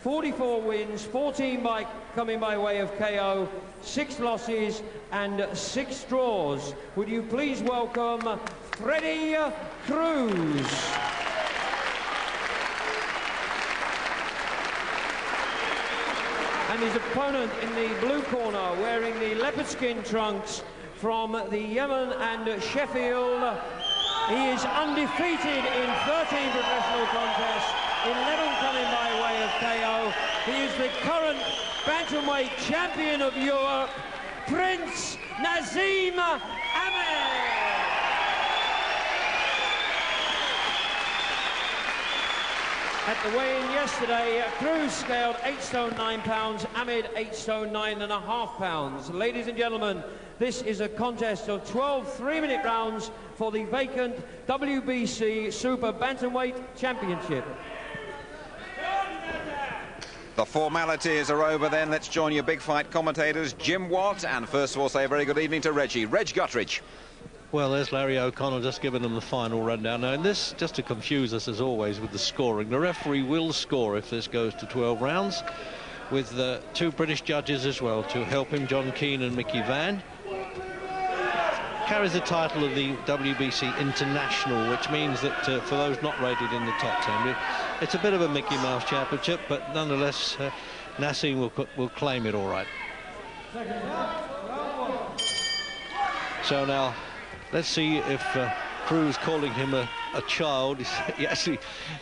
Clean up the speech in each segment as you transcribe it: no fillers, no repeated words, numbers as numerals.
44 wins, 14 coming by way of KO, 6 losses and 6 draws. Would you please welcome Freddie Cruz. And his opponent in the blue corner, wearing the leopard skin trunks from the Yemen and Sheffield. He is undefeated in 13 professional contests, 11 coming by way of KO. He is the current bantamweight champion of Europe, Prince Naseem Hamed. At the weigh-in yesterday, Cruz scaled 8 stone 9 pounds, Hamed 8 stone 9.5 pounds. Ladies and gentlemen, this is a contest of 12 3-minute rounds for the vacant WBC Super Bantamweight Championship. The formalities are over then. Let's join your big fight commentators, Jim Watt, and first of all say a very good evening to Reggie. Reg Guttridge. Well, there's Larry O'Connell just giving them the final rundown. Now, in this, just to confuse us as always with the scoring, the referee will score if this goes to 12 rounds, with the 2 British judges as well to help him, John Keane and Mickey Vann. Carries the title of the WBC International, which means that for those not rated in the top 10, it's a bit of a Mickey Mouse championship, but nonetheless, Naseem will claim it all right. So now, let's see if Cruz, calling him a child, he actually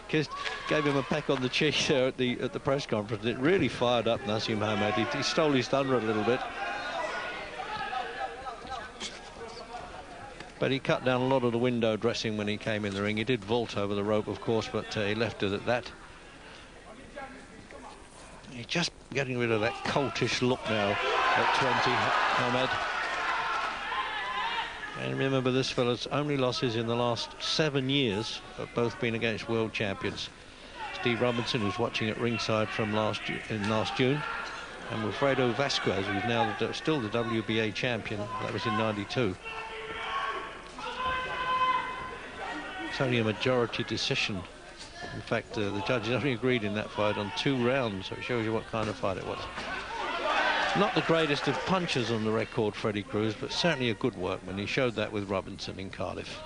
gave him a peck on the cheek there at the press conference. It really fired up Naseem Hamed. He stole his thunder a little bit. But he cut down a lot of the window dressing when he came in the ring. He did vault over the rope, of course, but he left it at that. He's just getting rid of that coltish look now at 20, Hamed. And remember, this fella's only losses in the last 7 years have both been against world champions. Steve Robinson, who's watching at ringside from last June, and Wilfredo Vasquez, who's now still the WBA champion. That was in '92. It's only a majority decision. In fact, the judges only agreed in that fight on 2 rounds, so it shows you what kind of fight it was. Not the greatest of punchers on the record, Freddie Cruz, but certainly a good workman. He showed that with Robinson in Cardiff.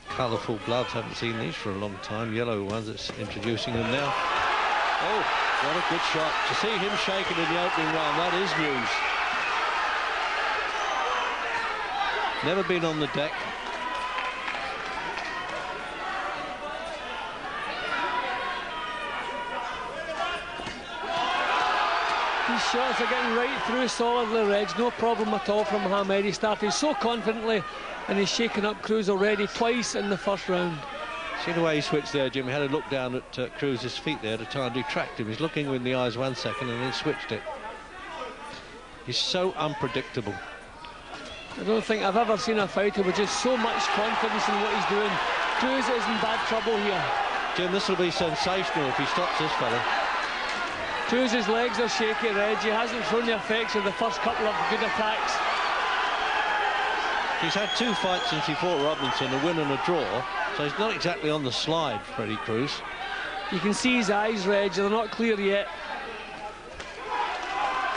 Colourful gloves, haven't seen these for a long time. Yellow ones, it's introducing them now. Oh, what a good shot. To see him shaking in the opening round, that is news. Never been on the deck. These shots are getting right through solidly, Reg. No problem at all from Hamed. He started so confidently and he's shaken up Cruz already twice in the first round. See the way he switched there, Jim? He had a look down at Cruz's feet there to try and detract him. He's looking with the eyes 1 second and then switched it. He's so unpredictable. I don't think I've ever seen a fighter with just so much confidence in what he's doing. Cruz is in bad trouble here. Jim, this will be sensational if he stops this fella. Cruz's legs are shaky, Reg. He hasn't shown the effects of the first couple of good attacks. He's had 2 fights since he fought Robinson, a win and a draw, so he's not exactly on the slide, Freddie Cruz. You can see his eyes, Reg, they're not clear yet.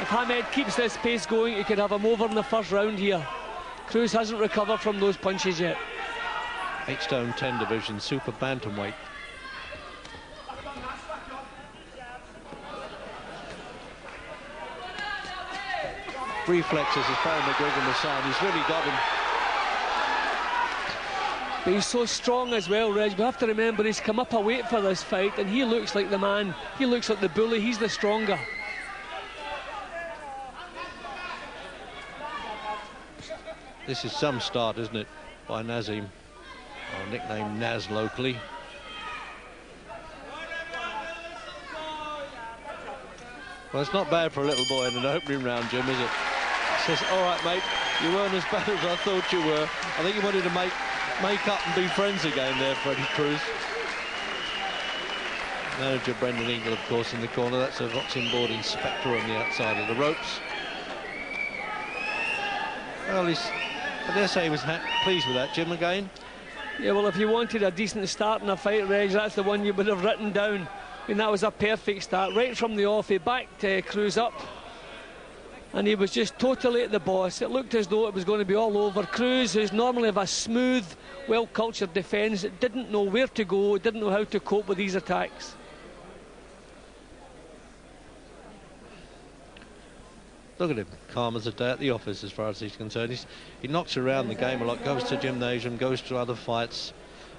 If Hamed keeps this pace going, he could have him over in the first round here. Cruz hasn't recovered from those punches yet. 8 stone 10 division, super bantamweight. Reflexes, as Barry McGuigan was saying, he's really got him. But he's so strong as well, Reg. We have to remember he's come up a weight for this fight, and he looks like the man. He looks like the bully. He's the stronger. This is some start, isn't it, by Naseem, or nicknamed Naz locally. Well, it's not bad for a little boy in an opening round, Jim, is it? He says, all right, mate, you weren't as bad as I thought you were. I think you wanted to make up and be friends again there, Freddie Cruz. Manager Brendan Ingle, of course, in the corner. That's a boxing board inspector on the outside of the ropes. Well, I dare say he was pleased with that, Jim, again. Yeah, well, if you wanted a decent start in a fight, Reg, that's the one you would have written down. I mean, that was a perfect start. Right from the off, he backed Cruz up. And he was just totally at the boss. It looked as though it was going to be all over. Cruz, who's normally of a smooth, well-cultured defence, didn't know where to go, didn't know how to cope with these attacks. Look at him, calm as a day at the office as far as he's concerned. He knocks around the game a lot, goes to gymnasium, goes to other fights,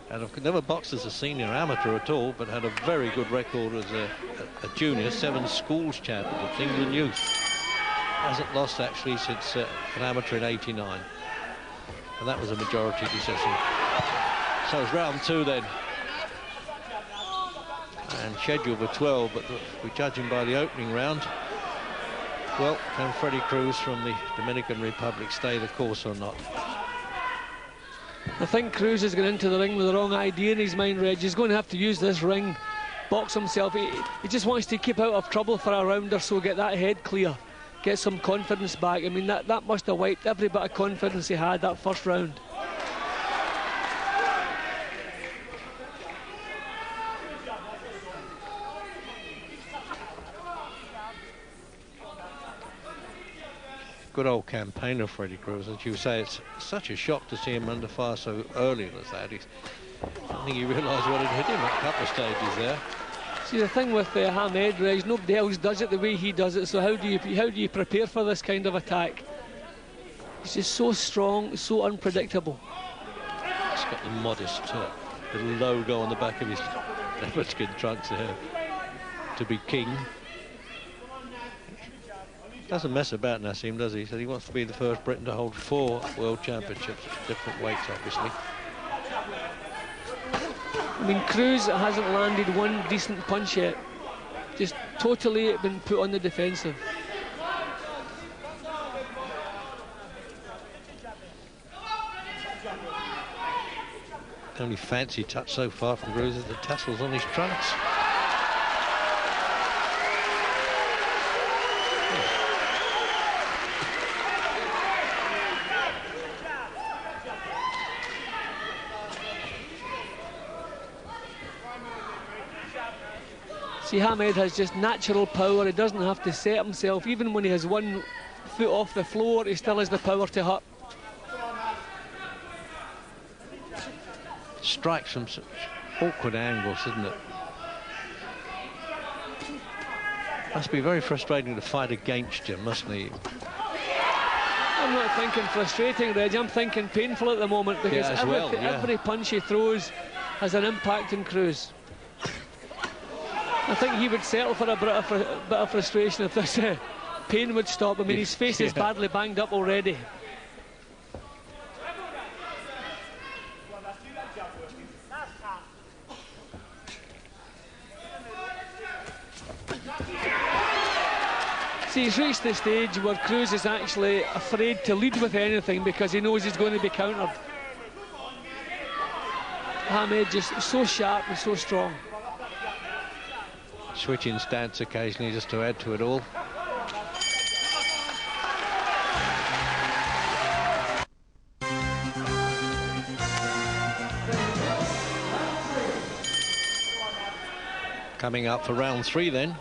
and I've never boxed as a senior amateur at all, but had a very good record as a junior, 7 schools championships, England youth. Hasn't lost actually since an amateur in '89, and that was a majority decision. So it's round 2 then, and scheduled for 12, but we're judging by the opening round. Well, can Freddie Cruz from the Dominican Republic stay the course or not? I think Cruz has gone into the ring with the wrong idea in his mind, Reg. He's going to have to use this ring, box himself. He just wants to keep out of trouble for a round or so, get that head clear, get some confidence back. I mean, that must have wiped every bit of confidence he had that first round. Good old campaigner, Freddie Cruz. As you say, it's such a shock to see him under fire so early as that. I don't think he realised what had hit him at a couple of stages there. See, the thing with Hamed, Reg, nobody else does it the way he does it. So how do you prepare for this kind of attack? He's just so strong, so unpredictable. He's got the modest little logo on the back of his leopard skin trunks there to be king. Doesn't mess about, Nassim, does he? He said he wants to be the first Briton to hold 4 world championships, different weights, obviously. I mean, Cruz hasn't landed one decent punch yet. Just totally been put on the defensive. The only fancy touch so far from Cruz is the tassels on his trunks. See, Hamed has just natural power. He doesn't have to set himself. Even when he has 1 foot off the floor, he still has the power to hurt. Strikes from such awkward angles, isn't it? Must be very frustrating to fight against him, mustn't he? I'm not thinking frustrating, Reg. I'm thinking painful at the moment, because every punch he throws has an impact on Cruz. I think he would settle for a bit of frustration if this pain would stop. I mean, his face is badly banged up already. See, he's reached the stage where Cruz is actually afraid to lead with anything because he knows he's going to be countered. Hamed just so sharp and so strong. Switching stance occasionally just to add to it all. Coming up for round 3 then.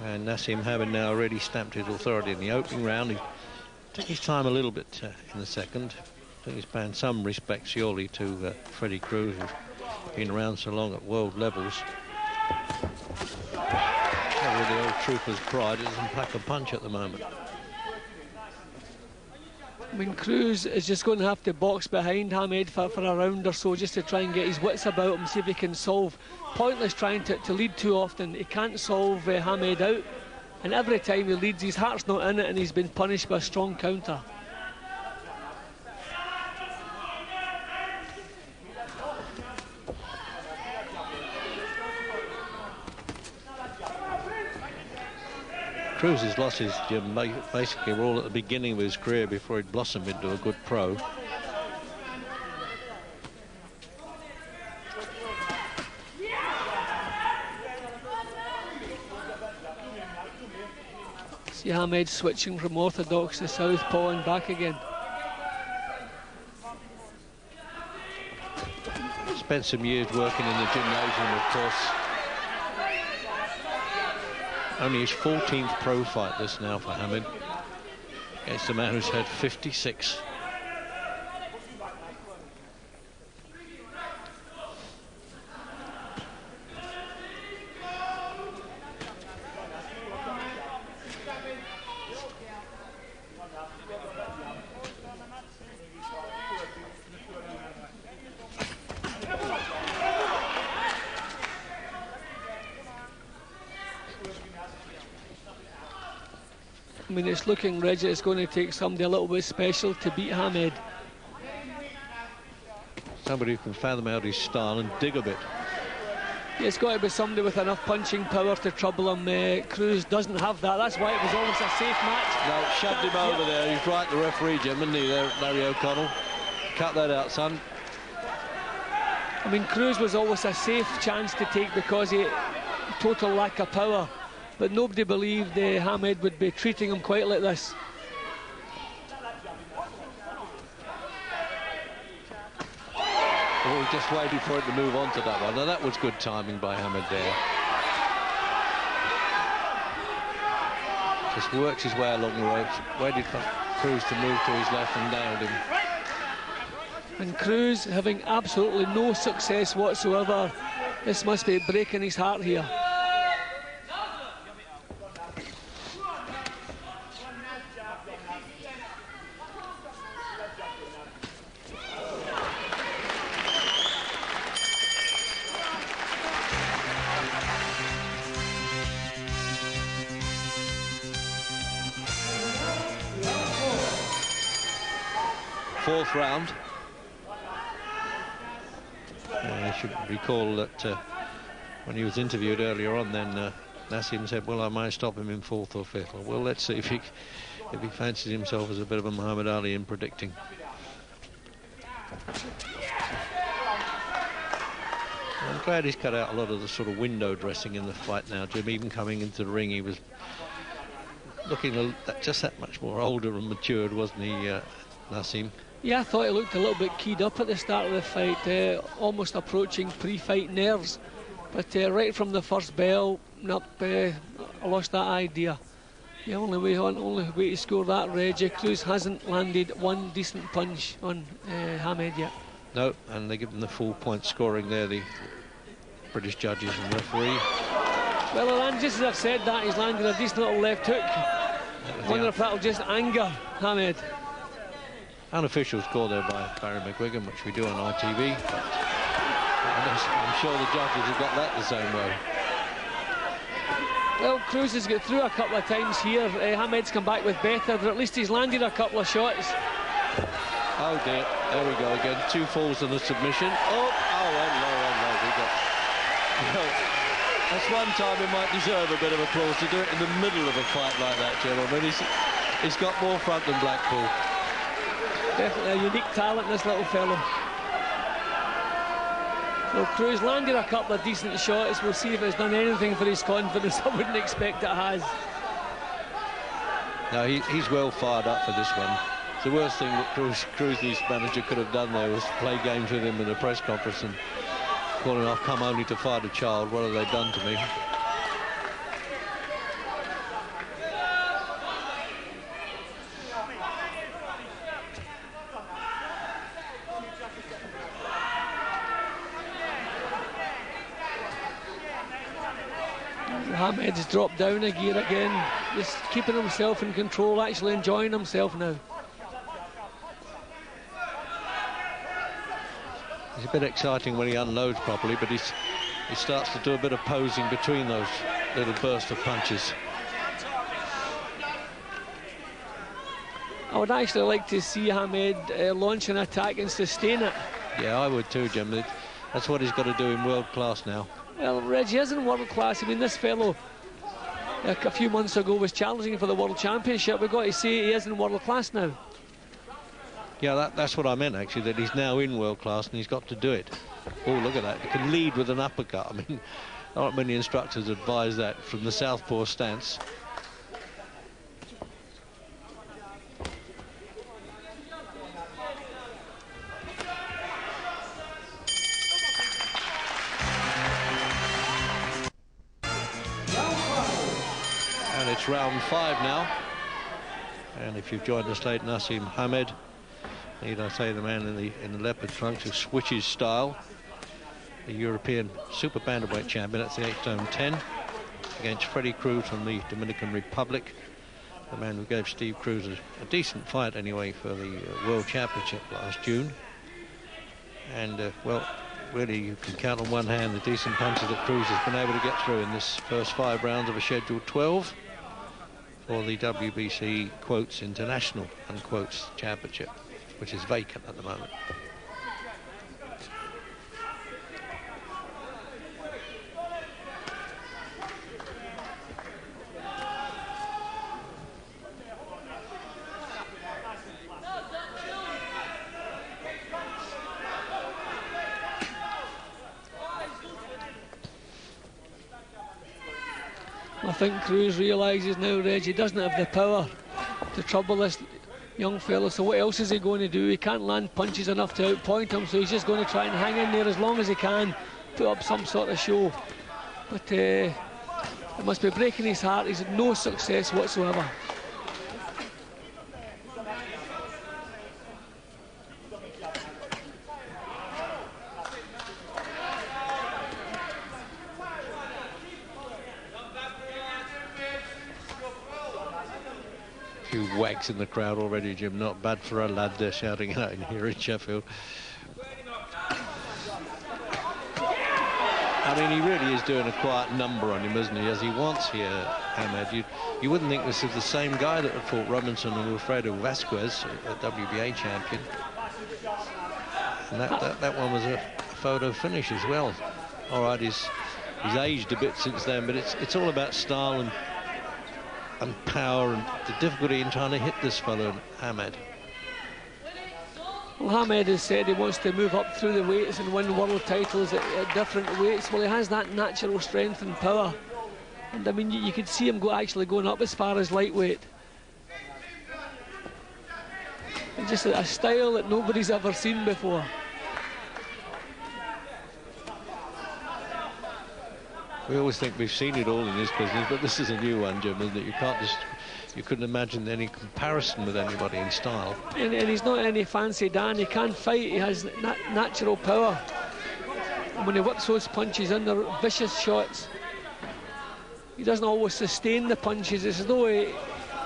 And Nassim Hamed now already stamped his authority in the opening round. He took his time a little bit in the second. I think he's paying some respect surely to Freddie Cruz, who's been around so long at world levels. With the old trooper's pride, it doesn't pack a punch at the moment. I mean, Cruz is just going to have to box behind Hamed for a round or so, just to try and get his wits about him, see if he can solve. Pointless trying to lead too often. He can't solve Hamed out, and every time he leads, his heart's not in it, and he's been punished by a strong counter. Cruz has lost his gym basically all at the beginning of his career before he'd blossomed into a good pro. See Hamed switching from orthodox to southpaw and back again. Spent some years working in the gymnasium, of course. Only his 14th pro fight this now for Hamid, against a man who's had 56. I mean, it's looking, Reggie, it's going to take somebody a little bit special to beat Hamid. Somebody who can fathom out his style and dig a bit. Yeah, it's got to be somebody with enough punching power to trouble him. Cruz doesn't have that. That's why it was always a safe match. No, shoved him over there. He's right, the referee, Jim, isn't he, there, Larry O'Connell? Cut that out, son. I mean, Cruz was always a safe chance to take because he total lack of power. But nobody believed Hamid would be treating him quite like this. Well, we just waited for it to move on to that one. Now, that was good timing by Hamid there. Just works his way along the ropes, waited for Cruz to move to his left and nailed him. And Cruz having absolutely no success whatsoever. This must be breaking his heart here. Fourth round. I should recall that when he was interviewed earlier on, then Nassim said, well, I might stop him in fourth or fifth. Well, let's see if he fancies himself as a bit of a Muhammad Ali in predicting. I'm glad he's cut out a lot of the sort of window dressing in the fight now, Jim. Even coming into the ring, he was looking just that much more older and matured, wasn't he, Nassim? Yeah, I thought he looked a little bit keyed up at the start of the fight, almost approaching pre-fight nerves. But right from the first bell, I lost that idea. The only way to score that, Reggie, Cruz hasn't landed one decent punch on Hamid yet. No, and they give him the full point scoring there, the British judges and referee. Well, just as I've said that, he's landed a decent little left hook. I wonder if that'll just anger Hamid. Unofficial score there by Barry McGuigan, which we do on ITV. But I'm sure the judges have got that the same way. Well, Cruz has got through a couple of times here. Hamid's come back with better, but at least he's landed a couple of shots. Oh dear, there we go again. 2 falls and a submission. Oh, hello, we got... Well, that's one time he might deserve a bit of applause to do it in the middle of a fight like that, gentlemen. He's got more front than Blackpool. Definitely a unique talent, this little fellow. Well, Cruz landed a couple of decent shots. We'll see if it's done anything for his confidence. I wouldn't expect it has. No, he's well fired up for this one. The worst thing that Cruz's manager could have done there was play games with him in a press conference and calling off, come only to fight a child. What have they done to me? Hamid's dropped down a gear again, just keeping himself in control, actually enjoying himself now. It's a bit exciting when he unloads properly, but he starts to do a bit of posing between those little bursts of punches. I would actually like to see Hamid launch an attack and sustain it. Yeah, I would too, Jim. That's what he's got to do in world class now. Well, Reggie isn't world class. I mean, this fellow a few months ago was challenging for the World Championship. We've got to say he isn't world class now. Yeah, that's what I meant, actually, that he's now in world class and he's got to do it. Oh, look at that. He can lead with an uppercut. I mean, not many instructors advise that from the southpaw stance. It's round 5 now. And if you've joined us late, Nassim Hamed, need I say, the man in the leopard trunks who switches style, the European super bantamweight champion. That's the 8-stone 10 against Freddie Cruz from the Dominican Republic, the man who gave Steve Cruz a decent fight anyway for the World Championship last June. And well, really you can count on one hand the decent punches that Cruz has been able to get through in this first 5 rounds of a scheduled 12 for the WBC quotes International unquotes Championship, which is vacant at the moment. I think Cruz realises now, Reg, he doesn't have the power to trouble this young fella, so what else is he going to do? He can't land punches enough to outpoint him, so he's just going to try and hang in there as long as he can, put up some sort of show. But it must be breaking his heart. He's had no success whatsoever. Wags in the crowd already, Jim. Not bad for a lad they're shouting out in here in Sheffield. I mean, he really is doing a quiet number on him, isn't he, as he wants here, Ahmed. You wouldn't think this is the same guy that fought Robinson and Wilfredo Vasquez, a WBA champion. And that one was a photo finish as well. All right, he's aged a bit since then, but it's all about style and power and the difficulty in trying to hit this fellow, Hamed. Well, Hamed has said he wants to move up through the weights and win world titles at different weights. Well, he has that natural strength and power, and I mean you could see him actually going up as far as lightweight. It's just a style that nobody's ever seen before. We always think we've seen it all in this business, but this is a new one, Jim, isn't it? You couldn't imagine any comparison with anybody in style. And he's not any fancy Dan. He can fight. He has natural power. And when he whips those punches in, they're vicious shots. He doesn't always sustain the punches. It's as though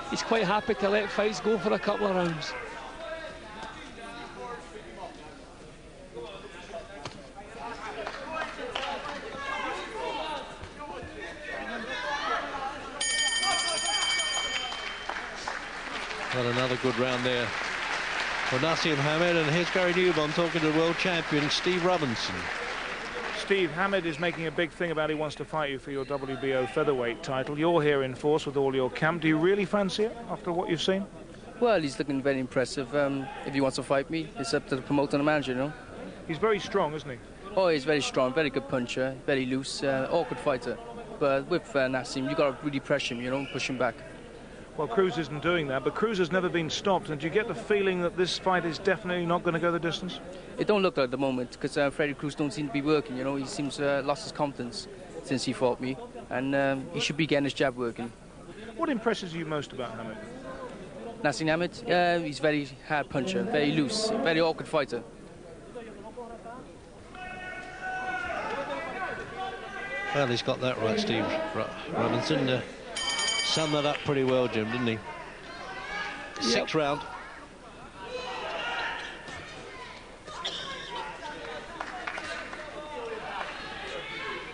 he's quite happy to let fights go for a couple of rounds. Well, another good round there for Nassim Hamed, and here's Gary Newbon talking to world champion Steve Robinson. Steve, Hamed is making a big thing about he wants to fight you for your WBO featherweight title. You're here in force with all your camp. Do you really fancy it after what you've seen? Well, he's looking very impressive. If he wants to fight me, it's up to the promoter and the manager, you know. He's very strong, isn't he? Oh, he's very strong, very good puncher, very loose, awkward fighter. But with Nassim, you've got to really pressure him, you know, push him back. Well, Cruz isn't doing that, but Cruz has never been stopped. And do you get the feeling that this fight is definitely not going to go the distance? It don't look like at the moment, because Freddie Cruz don't seem to be working, you know. He seems lost his confidence since he fought me, and he should be getting his jab working. What impresses you most about Hamed? Nassim Hamed, he's very hard puncher, very loose, very awkward fighter. Well, he's got that right, Steve Robinson. Summed that up pretty well, Jim, didn't he? Yep. Sixth round.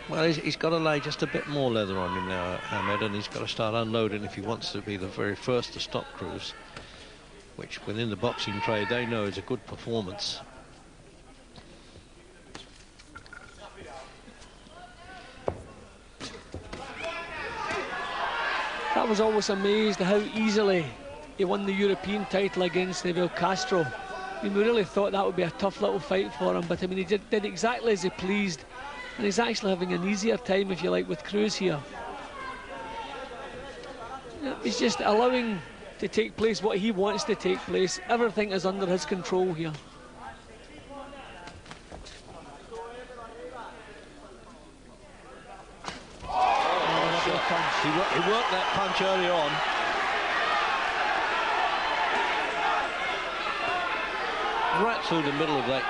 Well, he's got to lay just a bit more leather on him now, Hamed, and he's got to start unloading if he wants to be the very first to stop Cruz, which within the boxing trade they know is a good performance. I was always amazed at how easily he won the European title against Neville Castro. I mean, we really thought that would be a tough little fight for him, but I mean, he did exactly as he pleased, and he's actually having an easier time, if you like, with Cruz here. He's just allowing to take place what he wants to take place. Everything is under his control here. Oh, He worked that punch early on. Right through the middle of that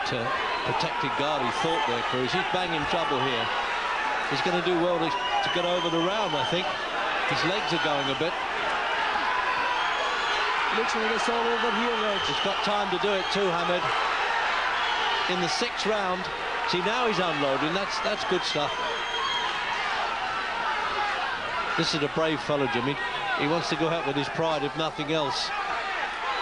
protected guard, he thought there, Cruz. He's banging trouble here. He's going to do well to get over the round, I think. His legs are going a bit. Looks like it's all over here, Reg. He's got time to do it too, Hamed. In the 6th round. See, now he's unloading. That's good stuff. This is a brave fellow, Jimmy. He wants to go out with his pride, if nothing else.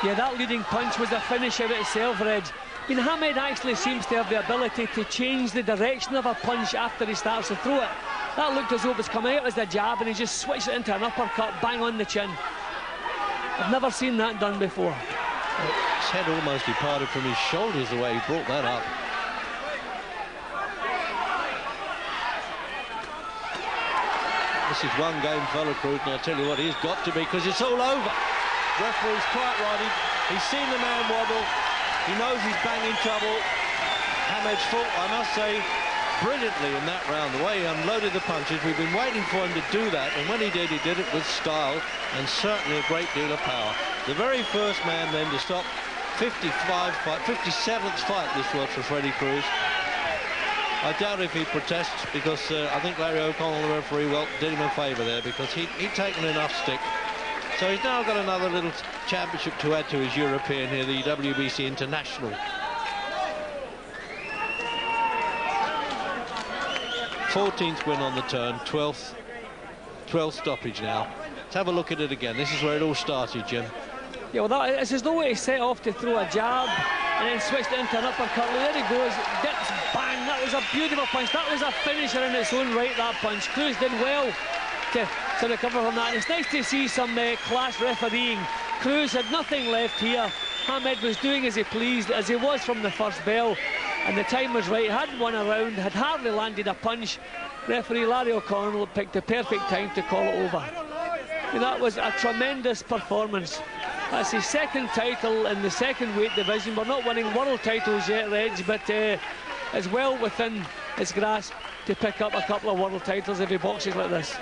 Yeah, that leading punch was a finisher itself, Reg. I mean, Hamed actually seems to have the ability to change the direction of a punch after he starts to throw it. That looked as though it was coming out as a jab, and he just switched it into an uppercut, bang on the chin. I've never seen that done before. His head almost departed from his shoulders the way he brought that up. This is one game, fella, Cruz, and I'll tell you what, he's got to be, because it's all over. Referee's quite right. He's seen the man wobble. He knows he's banging trouble. Hamed's fought, I must say, brilliantly in that round. The way he unloaded the punches, we've been waiting for him to do that, and when he did it with style and certainly a great deal of power. The very first man then to stop 57th fight this was for Freddie Cruz. I doubt if he protests, because I think Larry O'Connell, the referee, well, did him a favour there, because he'd taken enough stick. So he's now got another little championship to add to his European here, the WBC International. 14th win on the turn, 12th stoppage now. Let's have a look at it again. This is where it all started, Jim. Yeah, well, it's as though he set off to throw a jab and then switched it into an uppercut. Well, there he goes, dips, bang. That was a beautiful punch. That was a finisher in its own right, that punch. Cruz did well to recover from that. And it's nice to see some class refereeing. Cruz had nothing left here. Hamed was doing as he pleased, as he was from the first bell. And the time was right. Hadn't won a round, had hardly landed a punch. Referee Larry O'Connell picked the perfect time to call it over. And that was a tremendous performance. That's his 2nd title in the 2nd weight division. We're not winning world titles yet, Reg, but it's well within his grasp to pick up a couple of world titles if he boxes like this.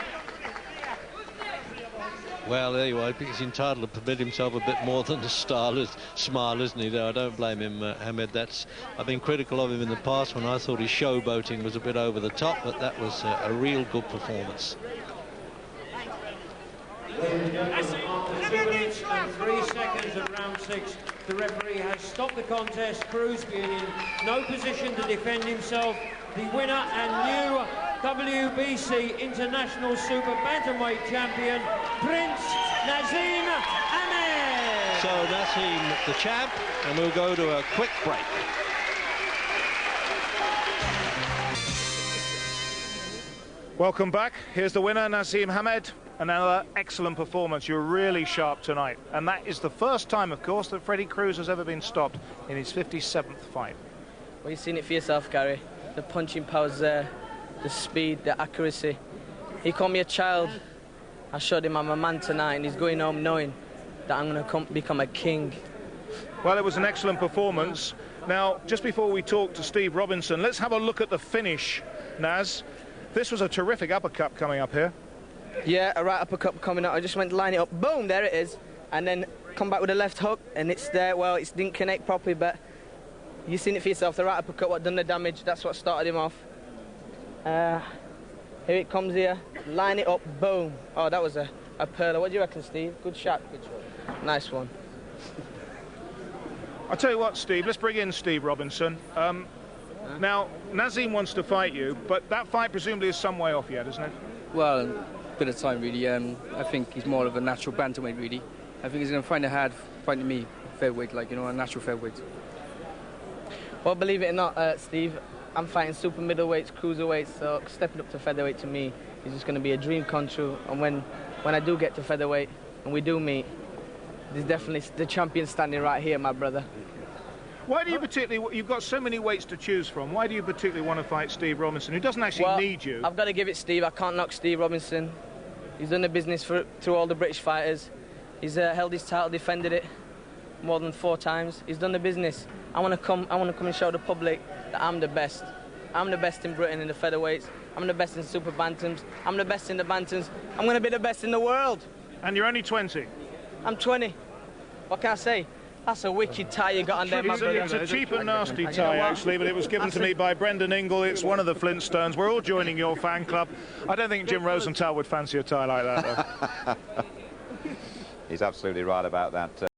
Well, there you are. I think he's entitled to permit himself a bit more than the smile, isn't he? Though I don't blame him, Hamed. I've been critical of him in the past when I thought his showboating was a bit over the top, but that was a real good performance. Ladies and gentlemen, after 2 minutes and 3 seconds of round 6, the referee has stopped the contest. Cruz being in no position to defend himself. The winner and new WBC International Super Bantamweight Champion, Prince Naseem Hamed. So Naseem the champ, and we'll go to a quick break. Welcome back. Here's the winner, Naseem Hamed. Another excellent performance. You're really sharp tonight. And that is the first time, of course, that Freddie Cruz has ever been stopped in his 57th fight. Well, you've seen it for yourself, Gary. The punching power's there, the speed, the accuracy. He called me a child. I showed him I'm a man tonight, and he's going home knowing that I'm going to become a king. Well, it was an excellent performance. Now, just before we talk to Steve Robinson, let's have a look at the finish, Naz. This was a terrific uppercut coming up here. Yeah, a right uppercut coming up. I just went to line it up. Boom, there it is. And then come back with a left hook, and it's there. Well, it didn't connect properly, but you've seen it for yourself. The right uppercut, what done the damage. That's what started him off. Here it comes here. Line it up. Boom. Oh, that was a pearler. What do you reckon, Steve? Good shot. Good shot. Nice one. I'll tell you what, Steve, let's bring in Steve Robinson. Now, Naseem wants to fight you, but that fight presumably is some way off yet, isn't it? Well, a bit of time, really. I think he's more of a natural bantamweight, really. I think he's going to find it hard fighting me featherweight, like, you know, a natural featherweight. Well, believe it or not, Steve, I'm fighting super middleweights, cruiserweights, so stepping up to featherweight to me is just going to be a dream come true. And when I do get to featherweight and we do meet, there's definitely the champion standing right here, my brother. Why do you particularly, you've got so many weights to choose from, why do you particularly want to fight Steve Robinson, who doesn't actually need you? I've got to give it Steve. I can't knock Steve Robinson. He's done the business through all the British fighters. He's held his title, defended it more than 4 times. He's done the business. I want to come and show the public that I'm the best. I'm the best in Britain in the featherweights. I'm the best in super bantams. I'm the best in the bantams. I'm going to be the best in the world. And you're only 20. I'm 20. What can I say? That's a wicked tie you got on there, my brother. It's a cheap and nasty tie, actually, but it was given to me by Brendan Ingle. It's one of the Flintstones. We're all joining your fan club. I don't think Jim Rosenthal would fancy a tie like that, though. He's absolutely right about that.